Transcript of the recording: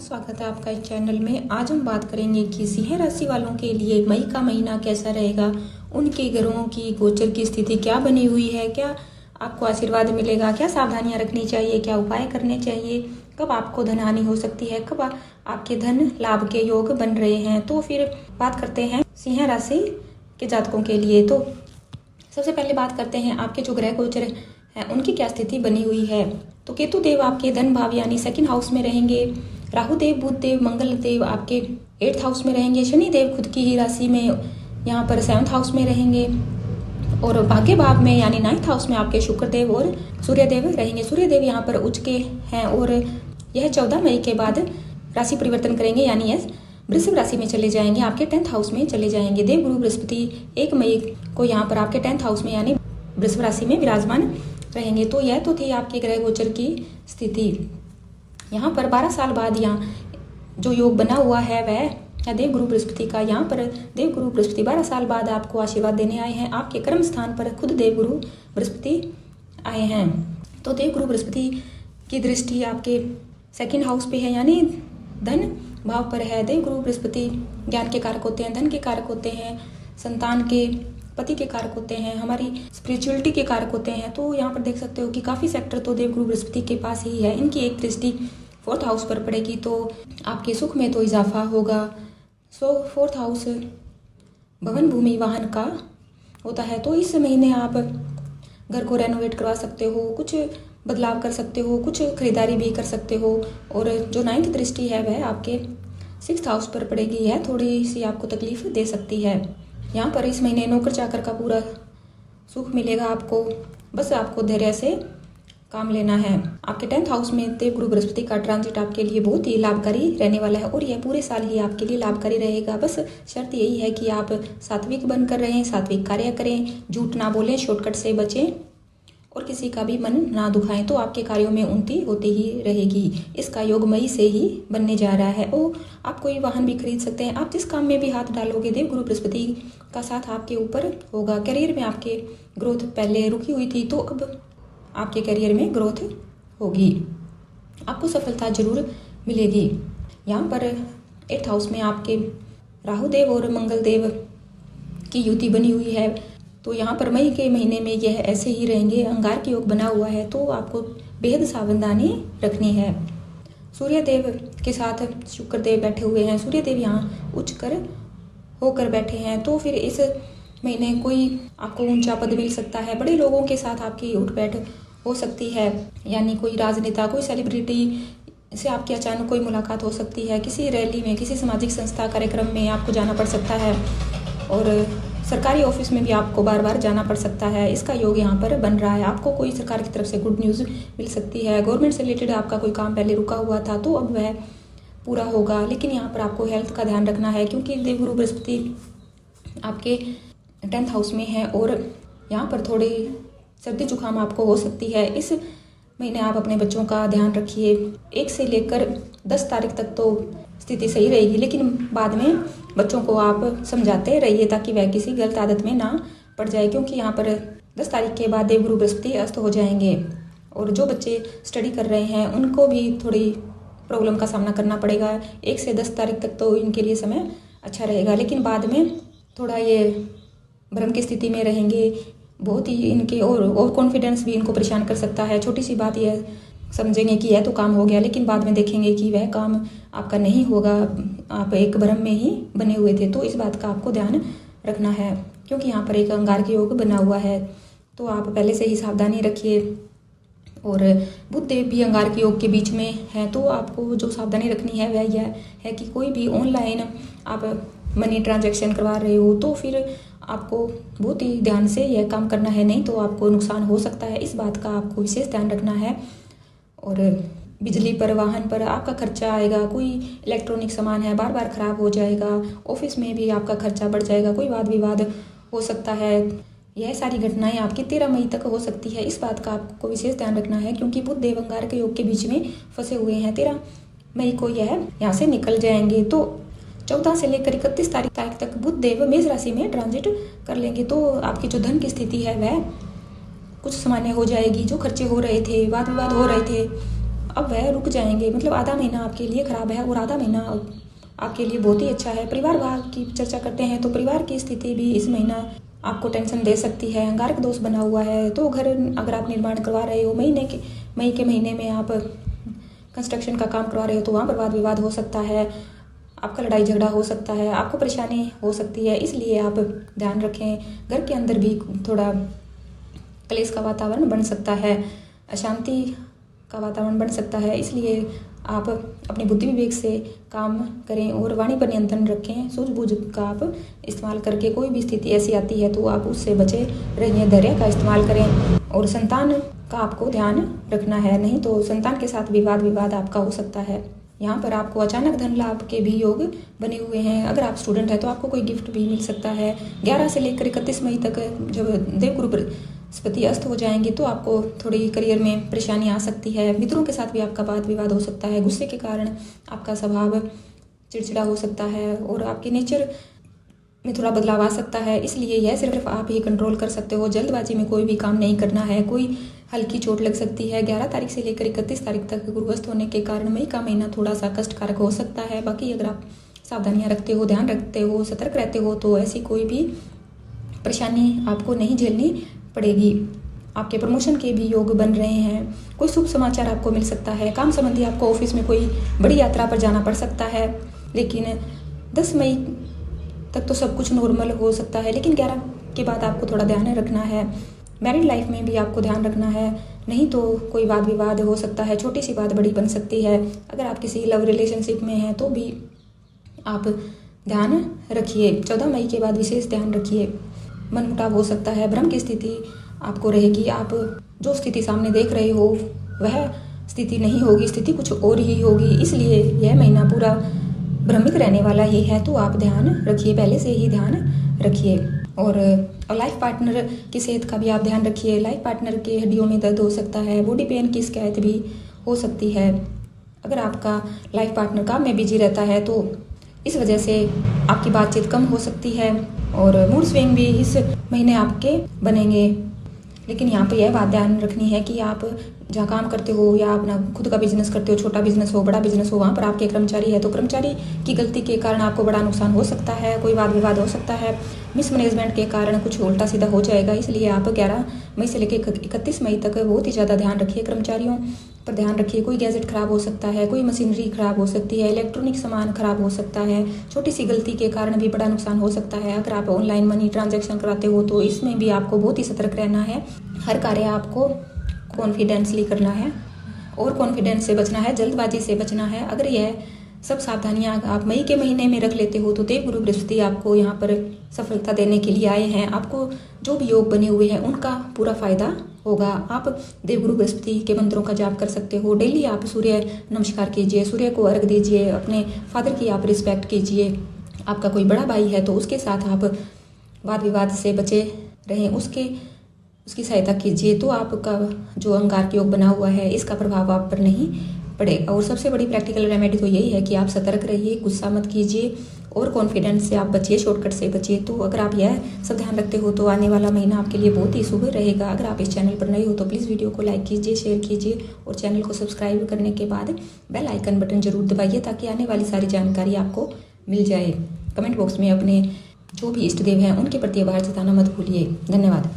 स्वागत है आपका इस चैनल में। आज हम बात करेंगे कि सिंह राशि वालों के लिए मई का महीना कैसा रहेगा, उनके ग्रहों की गोचर की स्थिति क्या बनी हुई है, क्या आपको आशीर्वाद मिलेगा, क्या सावधानियां रखनी चाहिए, क्या उपाय करने चाहिए, कब आपको धन हानि हो सकती है, कब आपके धन लाभ के योग बन रहे हैं। तो फिर बात करते हैं सिंह राशि के जातकों के लिए। तो सबसे पहले बात करते हैं आपके जो ग्रह गोचर है उनकी क्या स्थिति बनी हुई है। तो केतु देव आपके धन भाव यानी सेकंड हाउस में रहेंगे, राहु देव, बुध देव, मंगल देव आपके 8th हाउस में रहेंगे, शनि देव खुद की ही राशि में यहाँ पर 7th हाउस में रहेंगे और भाग्य भाव में यानी 9th हाउस में आपके शुक्र देव और सूर्य देव रहेंगे। सूर्य देव यहाँ पर उच्च के हैं और यह 14 मई के बाद राशि परिवर्तन करेंगे यानी यह वृषभ राशि में चले जाएंगे, आपके 10th हाउस में चले जाएंगे। देव गुरु बृहस्पति 1 मई को यहाँ पर आपके 10th हाउस में यानी वृषभ राशि में विराजमान रहेंगे। तो यह तो थी आपके ग्रह गोचर की स्थिति। यहाँ पर 12 साल बाद यहाँ जो योग बना हुआ है वह देव गुरु बृहस्पति का। यहाँ पर देव गुरु बृहस्पति 12 साल बाद आपको आशीर्वाद देने आए हैं। आपके कर्म स्थान पर खुद देव गुरु बृहस्पति आए हैं। तो देव गुरु बृहस्पति की दृष्टि आपके सेकंड हाउस पे है यानी धन भाव पर है। देव गुरु बृहस्पति ज्ञान के कारक होते हैं, धन के कारक होते हैं, संतान के, पति के कारक होते हैं, हमारी स्पिरिचुअलिटी के कारक होते हैं। तो यहाँ पर देख सकते हो कि काफ़ी सेक्टर तो देव गुरु बृहस्पति के पास ही है। इनकी एक दृष्टि 4th हाउस पर पड़ेगी तो आपके सुख में तो इजाफा होगा। 4th हाउस भवन भूमि वाहन का होता है। तो इस महीने आप घर को रेनोवेट करवा सकते हो, कुछ बदलाव कर सकते हो, कुछ खरीदारी भी कर सकते हो। और जो 9th दृष्टि है वह आपके 6th हाउस पर पड़ेगी, है थोड़ी सी आपको तकलीफ दे सकती है। यहाँ पर इस महीने नौकर चाकर का पूरा सुख मिलेगा आपको, बस आपको धैर्य से काम लेना है। आपके 10th हाउस में देव गुरु बृहस्पति का ट्रांजिट आपके लिए बहुत ही लाभकारी रहने वाला है और यह पूरे साल ही आपके लिए लाभकारी रहेगा। बस शर्त यही है कि आप सात्विक बनकर रहें, सात्विक कार्य करें, झूठ ना बोलें, शॉर्टकट से बचें और किसी का भी मन ना दुखाएं। तो आपके कार्यों में उन्नति होती ही रहेगी। इसका योग मई से ही बनने जा रहा है और आप कोई वाहन भी खरीद सकते हैं। आप जिस काम में भी हाथ डालोगे देव गुरु बृहस्पति का साथ आपके ऊपर होगा। करियर में आपके ग्रोथ पहले रुकी हुई थी तो अब आपके करियर में ग्रोथ होगी, आपको सफलता जरूर मिलेगी। यहाँ पर 8th हाउस में आपके राहु देव और मंगल देव की युति बनी हुई है। तो यहाँ पर मई के महीने में यह ऐसे ही रहेंगे। अंगार के योग बना हुआ है तो आपको बेहद सावधानी रखनी है। सूर्य देव के साथ शुक्र देव बैठे हुए हैं। सूर्य देव यहाँ उच्च कर होकर बैठे हैं तो फिर इस महीने कोई आपको ऊंचा पद मिल सकता है। बड़े लोगों के साथ आपकी उठ बैठ हो सकती है यानी कोई राजनेता, कोई सेलिब्रिटी से आपकी अचानक कोई मुलाकात हो सकती है। किसी रैली में, किसी सामाजिक संस्था कार्यक्रम में आपको जाना पड़ सकता है और सरकारी ऑफिस में भी आपको बार बार जाना पड़ सकता है। इसका योग यहाँ पर बन रहा है। आपको कोई सरकार की तरफ से गुड न्यूज़ मिल सकती है। गवर्नमेंट से रिलेटेड आपका कोई काम पहले रुका हुआ था तो अब वह पूरा होगा। लेकिन यहाँ पर आपको हेल्थ का ध्यान रखना है क्योंकि देव गुरु बृहस्पति आपके 10th हाउस में है और यहाँ पर थोड़ी सर्दी जुकाम आपको हो सकती है। इस महीने आप अपने बच्चों का ध्यान रखिए। 1 से लेकर 10 तारीख तक तो स्थिति सही रहेगी लेकिन बाद में बच्चों को आप समझाते रहिए ताकि वह किसी गलत आदत में ना पड़ जाए क्योंकि यहाँ पर 10 तारीख के बाद देव गुरु बृहस्पति अस्त हो जाएंगे और जो बच्चे स्टडी कर रहे हैं उनको भी थोड़ी प्रॉब्लम का सामना करना पड़ेगा। 1 से 10 तारीख तक तो इनके लिए समय अच्छा रहेगा लेकिन बाद में थोड़ा ये भ्रम की स्थिति में रहेंगे। बहुत ही इनके और कॉन्फिडेंस भी इनको परेशान कर सकता है। छोटी सी बात यह समझेंगे कि यह तो काम हो गया लेकिन बाद में देखेंगे कि वह काम आपका नहीं होगा, आप एक भ्रम में ही बने हुए थे। तो इस बात का आपको ध्यान रखना है क्योंकि यहाँ पर एक अंगार के योग बना हुआ है तो आप पहले से ही सावधानी रखिए। और बुध देव भी अंगार के योग के बीच में है तो आपको जो सावधानी रखनी है वह यह है कि कोई भी ऑनलाइन आप मनी ट्रांजैक्शन करवा रहे हो तो फिर आपको बहुत ही ध्यान से यह काम करना है, नहीं तो आपको नुकसान हो सकता है। इस बात का आपको विशेष ध्यान रखना है। और बिजली पर, वाहन पर आपका खर्चा आएगा। कोई इलेक्ट्रॉनिक सामान है बार बार ख़राब हो जाएगा। ऑफिस में भी आपका खर्चा बढ़ जाएगा। कोई वाद विवाद हो सकता है। यह सारी घटनाएं आपकी 13 मई तक हो सकती है। इस बात का आपको विशेष ध्यान रखना है क्योंकि बुध देव अंगार के योग के बीच में फंसे हुए हैं। 13 मई को यह यहाँ से निकल जाएंगे तो 14 से लेकर 31 तारीख तक बुध देव मेष राशि में ट्रांजिट कर लेंगे। तो आपकी जो धन की स्थिति है वह कुछ सामान्य हो जाएगी। जो खर्चे हो रहे थे, वाद विवाद हो रहे थे, अब वह रुक जाएंगे। मतलब आधा महीना आपके लिए खराब है और आधा महीना आपके लिए बहुत ही अच्छा है। परिवार भाव की चर्चा करते हैं तो परिवार की स्थिति भी इस महीना आपको टेंशन दे सकती है। अंगारक दोष बना हुआ है तो घर अगर आप निर्माण करवा रहे हो, मई के महीने में आप कंस्ट्रक्शन का काम करवा रहे हो तो वहाँ पर वाद विवाद हो सकता है, आपका लड़ाई झगड़ा हो सकता है, आपको परेशानी हो सकती है। इसलिए आप ध्यान रखें। घर के अंदर भी थोड़ा क्लेश का वातावरण बन सकता है, अशांति का वातावरण बन सकता है। इसलिए आप अपनी बुद्धि विवेक से काम करें और वाणी पर नियंत्रण रखें। सूझबूझ का आप इस्तेमाल करके कोई भी स्थिति ऐसी आती है तो आप उससे बचे रहिए। धैर्य का इस्तेमाल करें और संतान का आपको ध्यान रखना है, नहीं तो संतान के साथ विवाद आपका हो सकता है। यहाँ पर आपको अचानक धन लाभ के भी योग बने हुए हैं। अगर आप स्टूडेंट हैं तो आपको कोई गिफ्ट भी मिल सकता है। 11 से लेकर 31 मई तक जब देवगुरु बृहस्पति अस्त हो जाएंगे तो आपको थोड़ी करियर में परेशानी आ सकती है। मित्रों के साथ भी आपका वाद विवाद हो सकता है। गुस्से के कारण आपका स्वभाव चिड़चिड़ा हो सकता है और आपके नेचर में थोड़ा बदलाव आ सकता है। इसलिए यह सिर्फ आप ही कंट्रोल कर सकते हो। जल्दबाजी में कोई भी काम नहीं करना है। कोई हल्की चोट लग सकती है। 11 तारीख से लेकर 31 तारीख तक गुरुअस्त होने के कारण मई का महीना थोड़ा सा कष्टकारक हो सकता है। बाकी अगर आप सावधानियां रखते हो, ध्यान रखते हो, सतर्क रहते हो तो ऐसी कोई भी परेशानी आपको नहीं झेलनी पड़ेगी। आपके प्रमोशन के भी योग बन रहे हैं। कोई शुभ समाचार आपको मिल सकता है। काम संबंधी आपको ऑफिस में कोई बड़ी यात्रा पर जाना पड़ सकता है। लेकिन 10 मई तक तो सब कुछ नॉर्मल हो सकता है, लेकिन 11 के बाद आपको थोड़ा ध्यान रखना है। मैरिड लाइफ में भी आपको ध्यान रखना है, नहीं तो कोई वाद विवाद हो सकता है। छोटी सी बात बड़ी बन सकती है। अगर आप किसी लव रिलेशनशिप में हैं तो भी आप ध्यान रखिए। 14 मई के बाद विशेष ध्यान रखिए। मनमुटाव हो सकता है। भ्रम की स्थिति आपको रहेगी। आप जो स्थिति सामने देख रहे हो वह स्थिति नहीं होगी, स्थिति कुछ और ही होगी। इसलिए यह महीना पूरा भ्रमिक रहने वाला ही है, तो आप ध्यान रखिए, पहले से ही ध्यान रखिए। और लाइफ पार्टनर की सेहत का भी आप ध्यान रखिए। लाइफ पार्टनर के हड्डियों में दर्द हो सकता है, बॉडी पेन की शिकायत भी हो सकती है। अगर आपका लाइफ पार्टनर काम में बिजी रहता है तो इस वजह से आपकी बातचीत कम हो सकती है और मूड स्विंग भी इस महीने आपके बनेंगे। लेकिन यहाँ पे यह बात ध्यान रखनी है कि आप जहाँ काम करते हो या अपना खुद का बिजनेस करते हो, छोटा बिजनेस हो बड़ा बिजनेस हो, वहाँ पर आपके कर्मचारी है तो कर्मचारी की गलती के कारण आपको बड़ा नुकसान हो सकता है। कोई वाद विवाद हो सकता है। मिसमैनेजमेंट के कारण कुछ उल्टा सीधा हो जाएगा। इसलिए आप 11 मई से लेकर 31 मई तक बहुत ही ज़्यादा ध्यान रखिए। कर्मचारियों पर ध्यान रखिए। कोई गैजेट खराब हो सकता है, कोई मशीनरी खराब हो सकती है, इलेक्ट्रॉनिक सामान खराब हो सकता है। छोटी सी गलती के कारण भी बड़ा नुकसान हो सकता है। अगर आप ऑनलाइन मनी ट्रांजैक्शन कराते हो तो इसमें भी आपको बहुत ही सतर्क रहना है। हर कार्य आपको कॉन्फिडेंसली करना है और कॉन्फिडेंस से बचना है, जल्दबाजी से बचना है। अगर यह सब सावधानियां आप मई के महीने में रख लेते हो तो देवगुरु बृहस्पति आपको यहाँ पर सफलता देने के लिए आए हैं। आपको जो भी योग बने हुए हैं उनका पूरा फायदा होगा। आप देवगुरु बृहस्पति के मंत्रों का जाप कर सकते हो। डेली आप सूर्य नमस्कार कीजिए, सूर्य को अर्घ दीजिए, अपने फादर की आप रिस्पेक्ट कीजिए। आपका कोई बड़ा भाई है तो उसके साथ आप वाद विवाद से बचे रहें, उसकी सहायता कीजिए, तो आपका जो अंगारक योग बना हुआ है इसका प्रभाव आप पर नहीं पड़ेगा। और सबसे बड़ी प्रैक्टिकल रेमेडी तो यही है कि आप सतर्क रहिए, गुस्सा मत कीजिए और कॉन्फिडेंस से आप बचिए, शॉर्टकट से बचिए। तो अगर आप यह सब ध्यान रखते हो तो आने वाला महीना आपके लिए बहुत ही शुभ रहेगा। अगर आप इस चैनल पर नए हो तो प्लीज़ वीडियो को लाइक कीजिए, शेयर कीजिए और चैनल को सब्सक्राइब करने के बाद बेल आइकन बटन जरूर दबाइए ताकि आने वाली सारी जानकारी आपको मिल जाए। कमेंट बॉक्स में अपने जो भी इष्ट देव हैं उनके प्रति आभार जताना मत भूलिए। धन्यवाद।